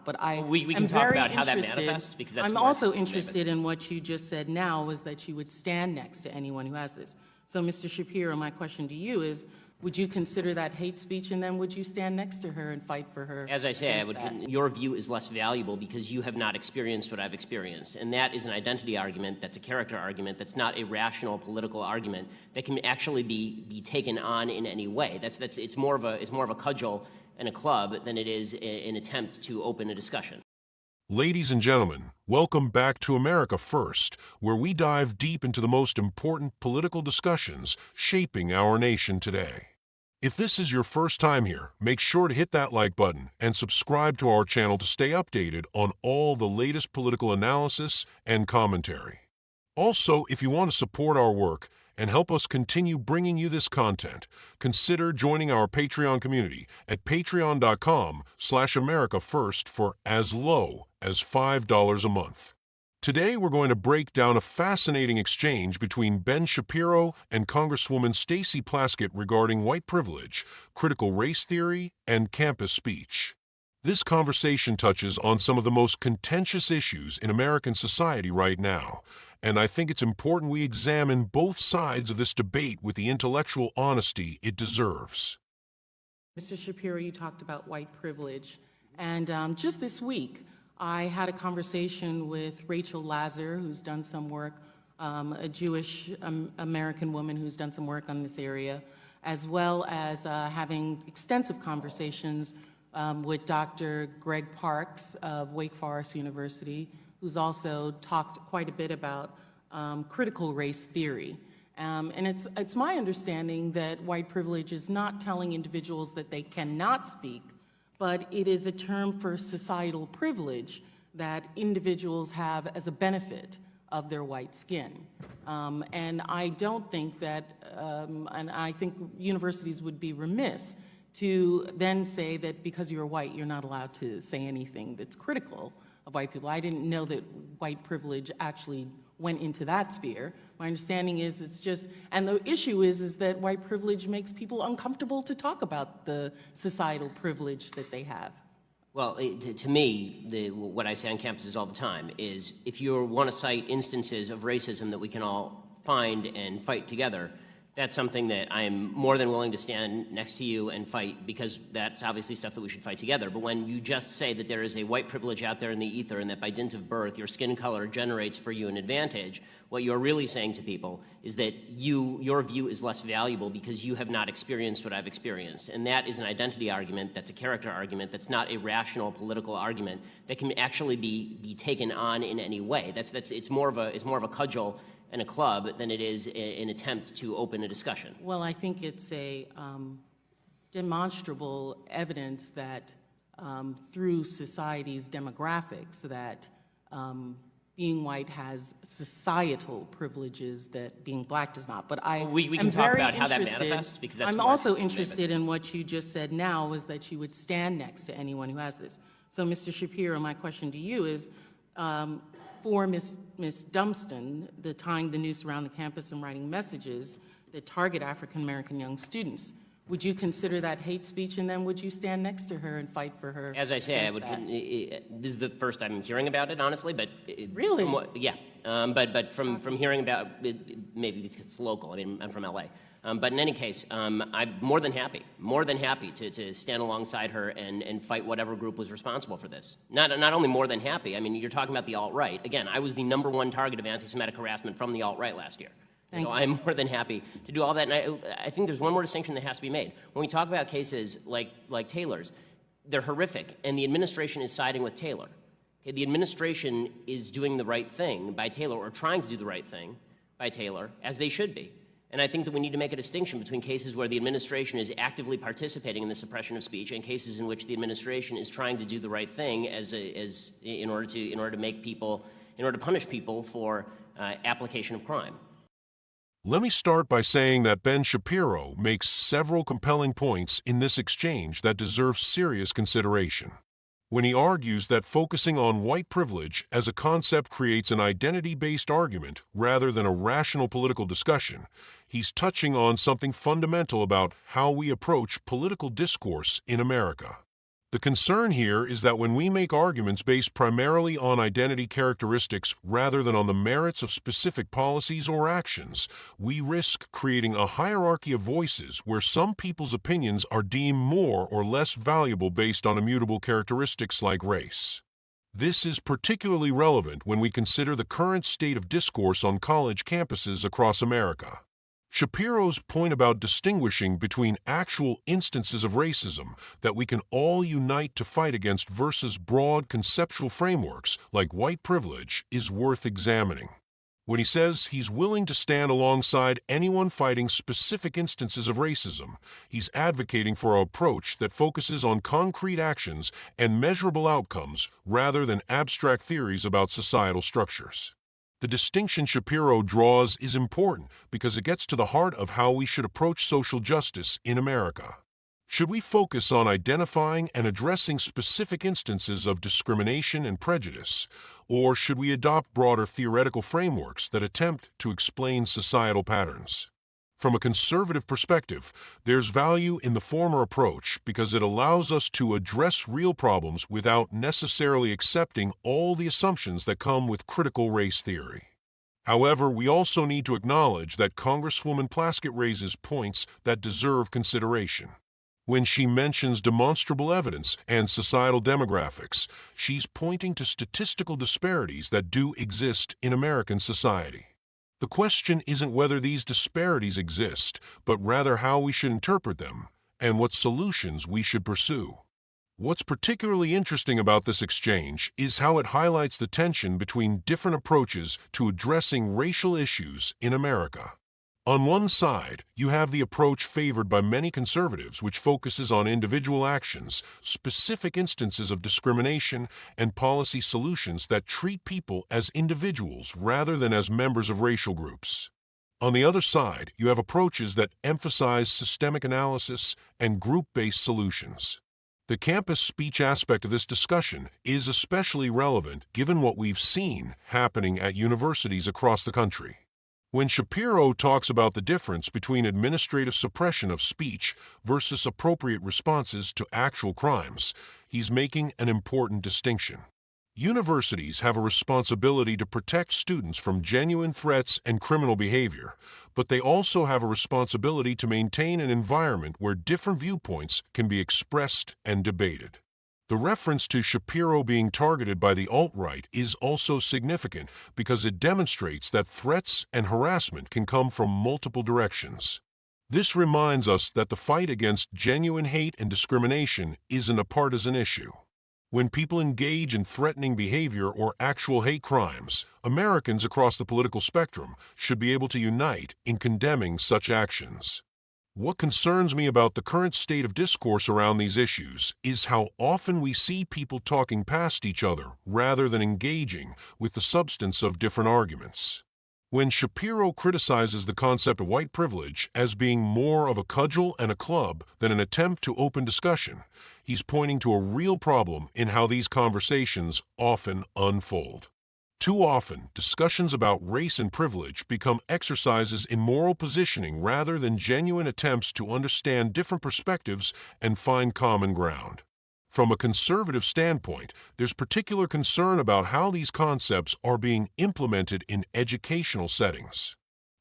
But I we can am talk very about how that interested. manifests, because that's I'm more also specific. interested in what you just said now, was that you would stand next to anyone who has this. So, Mr. Shapiro, my question to you is, would you consider that hate speech, and then would you stand next to her and fight for her? As I say, your view is less valuable because you have not experienced what I've experienced. And that is an identity argument, that's a character argument, that's not a rational political argument that can actually be taken on in any way. It's more of a cudgel and a club than it is an attempt to open a discussion. Ladies and gentlemen, welcome back to America First, where we dive deep into the most important political discussions shaping our nation today. If this is your first time here, make sure to hit that like button and subscribe to our channel to stay updated on all the latest political analysis and commentary. Also, if you want to support our work and help us continue bringing you this content, consider joining our Patreon community at patreon.com/AmericaFirst for as low as $5 a month. Today, we're going to break down a fascinating exchange between Ben Shapiro and Congresswoman Stacey Plaskett regarding white privilege, critical race theory, and campus speech. This conversation touches on some of the most contentious issues in American society right now, and I think it's important we examine both sides of this debate with the intellectual honesty it deserves. Mr. Shapiro, you talked about white privilege, and just this week, I had a conversation with Rachel Lazar, who's done some work, a Jewish American woman who's done some work on this area, as well as having extensive conversations with Dr. Greg Parks of Wake Forest University, who's also talked quite a bit about critical race theory. And it's my understanding that white privilege is not telling individuals that they cannot speak, but it is a term for societal privilege that individuals have as a benefit of their white skin. And I don't think that, and I think universities would be remiss to then say that because you're white, you're not allowed to say anything that's critical of white people. I didn't know that white privilege actually went into that sphere. My understanding is it's just, and the issue is that white privilege makes people uncomfortable to talk about the societal privilege that they have. Well, to me, what I say on campuses all the time is if you want to cite instances of racism that we can all find and fight together, that's something that I am more than willing to stand next to you and fight, because that's obviously stuff that we should fight together. But when you just say that there is a white privilege out there in the ether and that by dint of birth your skin color generates for you an advantage, what you're really saying to people is that your view is less valuable because you have not experienced what I've experienced. And that is an identity argument, that's a character argument, that's not a rational political argument that can actually be taken on in any way. It's more of a cudgel and a club than it is an attempt to open a discussion. Well, I think it's a demonstrable evidence that through society's demographics that being white has societal privileges that being black does not. But we can talk about how that manifests, because that's I'm also interested in what you just said now, is that you would stand next to anyone who has this. So, Mr. Shapiro, my question to you is, for Ms. Dunston, the tying the noose around the campus and writing messages that target African-American young students, would you consider that hate speech, and then would you stand next to her and fight for her? As I say, I would. This is the first I'm hearing about it, honestly. But really, yeah. But from hearing about it, maybe because it's local. I mean, I'm from LA. But in any case, I'm more than happy to stand alongside her and fight whatever group was responsible for this. Not only more than happy. I mean, you're talking about the alt-right. Again, I was the #1 target of anti-Semitic harassment from the alt-right last year. So I'm more than happy to do all that. And I think there's one more distinction that has to be made. When we talk about cases like Taylor's, they're horrific, and the administration is siding with Taylor. Okay, the administration is doing the right thing by Taylor, or trying to do the right thing by Taylor, as they should be. And I think that we need to make a distinction between cases where the administration is actively participating in the suppression of speech and cases in which the administration is trying to do the right thing in order to punish people for application of crime. Let me start by saying that Ben Shapiro makes several compelling points in this exchange that deserve serious consideration. When he argues that focusing on white privilege as a concept creates an identity-based argument rather than a rational political discussion, he's touching on something fundamental about how we approach political discourse in America. The concern here is that when we make arguments based primarily on identity characteristics rather than on the merits of specific policies or actions, we risk creating a hierarchy of voices where some people's opinions are deemed more or less valuable based on immutable characteristics like race. This is particularly relevant when we consider the current state of discourse on college campuses across America. Shapiro's point about distinguishing between actual instances of racism that we can all unite to fight against versus broad conceptual frameworks like white privilege is worth examining. When he says he's willing to stand alongside anyone fighting specific instances of racism, he's advocating for an approach that focuses on concrete actions and measurable outcomes rather than abstract theories about societal structures. The distinction Shapiro draws is important because it gets to the heart of how we should approach social justice in America. Should we focus on identifying and addressing specific instances of discrimination and prejudice, or should we adopt broader theoretical frameworks that attempt to explain societal patterns? From a conservative perspective, there's value in the former approach because it allows us to address real problems without necessarily accepting all the assumptions that come with critical race theory. However, we also need to acknowledge that Congresswoman Plaskett raises points that deserve consideration. When she mentions demonstrable evidence and societal demographics, she's pointing to statistical disparities that do exist in American society. The question isn't whether these disparities exist, but rather how we should interpret them and what solutions we should pursue. What's particularly interesting about this exchange is how it highlights the tension between different approaches to addressing racial issues in America. On one side, you have the approach favored by many conservatives, which focuses on individual actions, specific instances of discrimination, and policy solutions that treat people as individuals rather than as members of racial groups. On the other side, you have approaches that emphasize systemic analysis and group-based solutions. The campus speech aspect of this discussion is especially relevant given what we've seen happening at universities across the country. When Shapiro talks about the difference between administrative suppression of speech versus appropriate responses to actual crimes, he's making an important distinction. Universities have a responsibility to protect students from genuine threats and criminal behavior, but they also have a responsibility to maintain an environment where different viewpoints can be expressed and debated. The reference to Shapiro being targeted by the alt-right is also significant because it demonstrates that threats and harassment can come from multiple directions. This reminds us that the fight against genuine hate and discrimination isn't a partisan issue. When people engage in threatening behavior or actual hate crimes, Americans across the political spectrum should be able to unite in condemning such actions. What concerns me about the current state of discourse around these issues is how often we see people talking past each other rather than engaging with the substance of different arguments. When Shapiro criticizes the concept of white privilege as being more of a cudgel and a club than an attempt to open discussion, he's pointing to a real problem in how these conversations often unfold. Too often, discussions about race and privilege become exercises in moral positioning rather than genuine attempts to understand different perspectives and find common ground. From a conservative standpoint, there's particular concern about how these concepts are being implemented in educational settings.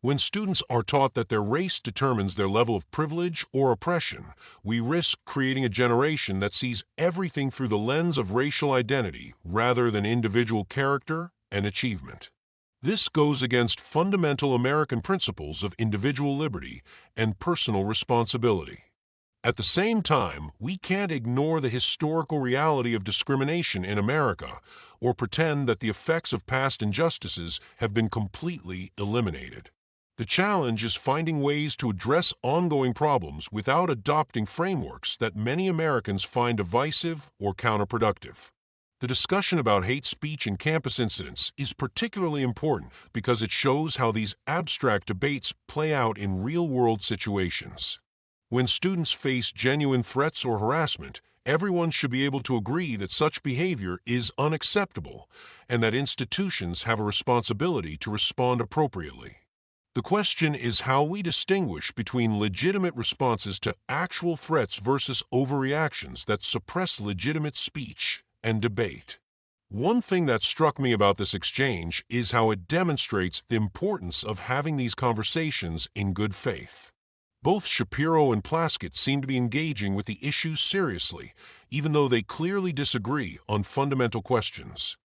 When students are taught that their race determines their level of privilege or oppression, we risk creating a generation that sees everything through the lens of racial identity rather than individual character and achievement. This goes against fundamental American principles of individual liberty and personal responsibility. At the same time, we can't ignore the historical reality of discrimination in America or pretend that the effects of past injustices have been completely eliminated. The challenge is finding ways to address ongoing problems without adopting frameworks that many Americans find divisive or counterproductive. The discussion about hate speech and campus incidents is particularly important because it shows how these abstract debates play out in real-world situations. When students face genuine threats or harassment, everyone should be able to agree that such behavior is unacceptable and that institutions have a responsibility to respond appropriately. The question is how we distinguish between legitimate responses to actual threats versus overreactions that suppress legitimate speech and debate. One thing that struck me about this exchange is how it demonstrates the importance of having these conversations in good faith. Both Shapiro and Plaskett seem to be engaging with the issues seriously, even though they clearly disagree on fundamental questions.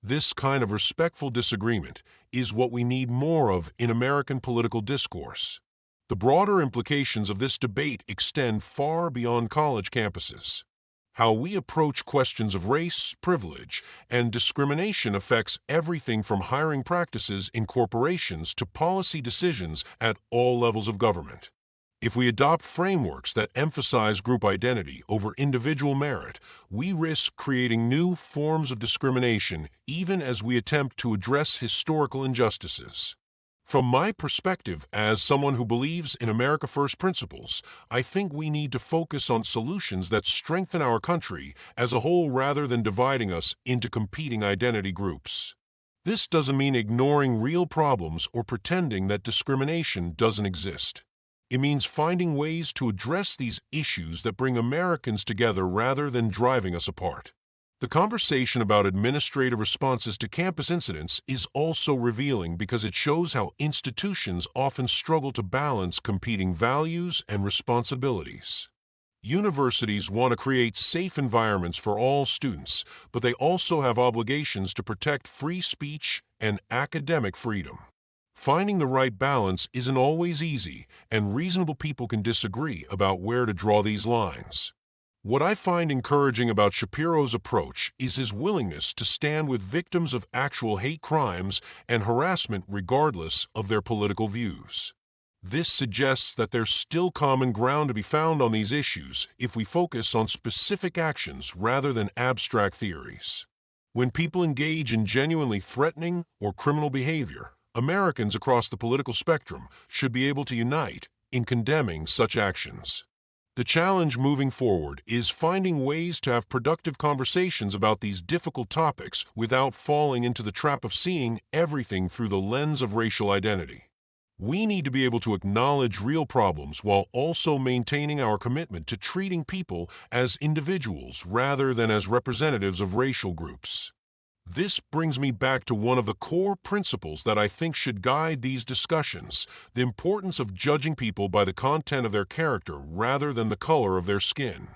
This kind of respectful disagreement is what we need more of in American political discourse. The broader implications of this debate extend far beyond college campuses. How we approach questions of race, privilege, and discrimination affects everything from hiring practices in corporations to policy decisions at all levels of government. If we adopt frameworks that emphasize group identity over individual merit, we risk creating new forms of discrimination even as we attempt to address historical injustices. From my perspective as someone who believes in America First principles, I think we need to focus on solutions that strengthen our country as a whole rather than dividing us into competing identity groups. This doesn't mean ignoring real problems or pretending that discrimination doesn't exist. It means finding ways to address these issues that bring Americans together rather than driving us apart. The conversation about administrative responses to campus incidents is also revealing because it shows how institutions often struggle to balance competing values and responsibilities. Universities want to create safe environments for all students, but they also have obligations to protect free speech and academic freedom. Finding the right balance isn't always easy, and reasonable people can disagree about where to draw these lines. What I find encouraging about Shapiro's approach is his willingness to stand with victims of actual hate crimes and harassment regardless of their political views. This suggests that there's still common ground to be found on these issues if we focus on specific actions rather than abstract theories. When people engage in genuinely threatening or criminal behavior, Americans across the political spectrum should be able to unite in condemning such actions. The challenge moving forward is finding ways to have productive conversations about these difficult topics without falling into the trap of seeing everything through the lens of racial identity. We need to be able to acknowledge real problems while also maintaining our commitment to treating people as individuals rather than as representatives of racial groups. This brings me back to one of the core principles that I think should guide these discussions: the importance of judging people by the content of their character rather than the color of their skin.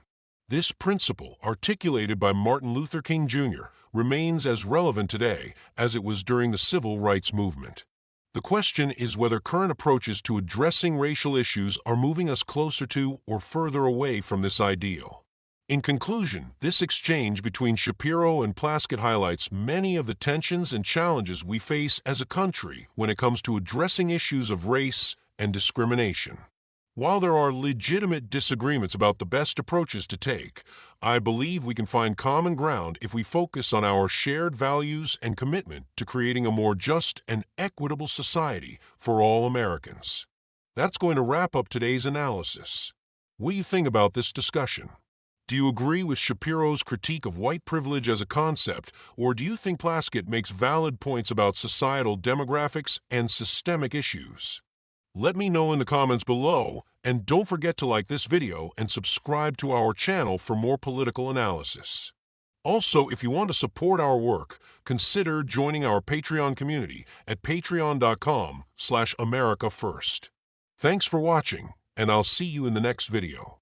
This principle, articulated by Martin Luther King Jr., remains as relevant today as it was during the Civil Rights Movement. The question is whether current approaches to addressing racial issues are moving us closer to or further away from this ideal. In conclusion, this exchange between Shapiro and Plaskett highlights many of the tensions and challenges we face as a country when it comes to addressing issues of race and discrimination. While there are legitimate disagreements about the best approaches to take, I believe we can find common ground if we focus on our shared values and commitment to creating a more just and equitable society for all Americans. That's going to wrap up today's analysis. What do you think about this discussion? Do you agree with Shapiro's critique of white privilege as a concept, or do you think Plaskett makes valid points about societal demographics and systemic issues? Let me know in the comments below, and don't forget to like this video and subscribe to our channel for more political analysis. Also, if you want to support our work, consider joining our Patreon community at patreon.com/AmericaFirst. Thanks for watching, and I'll see you in the next video.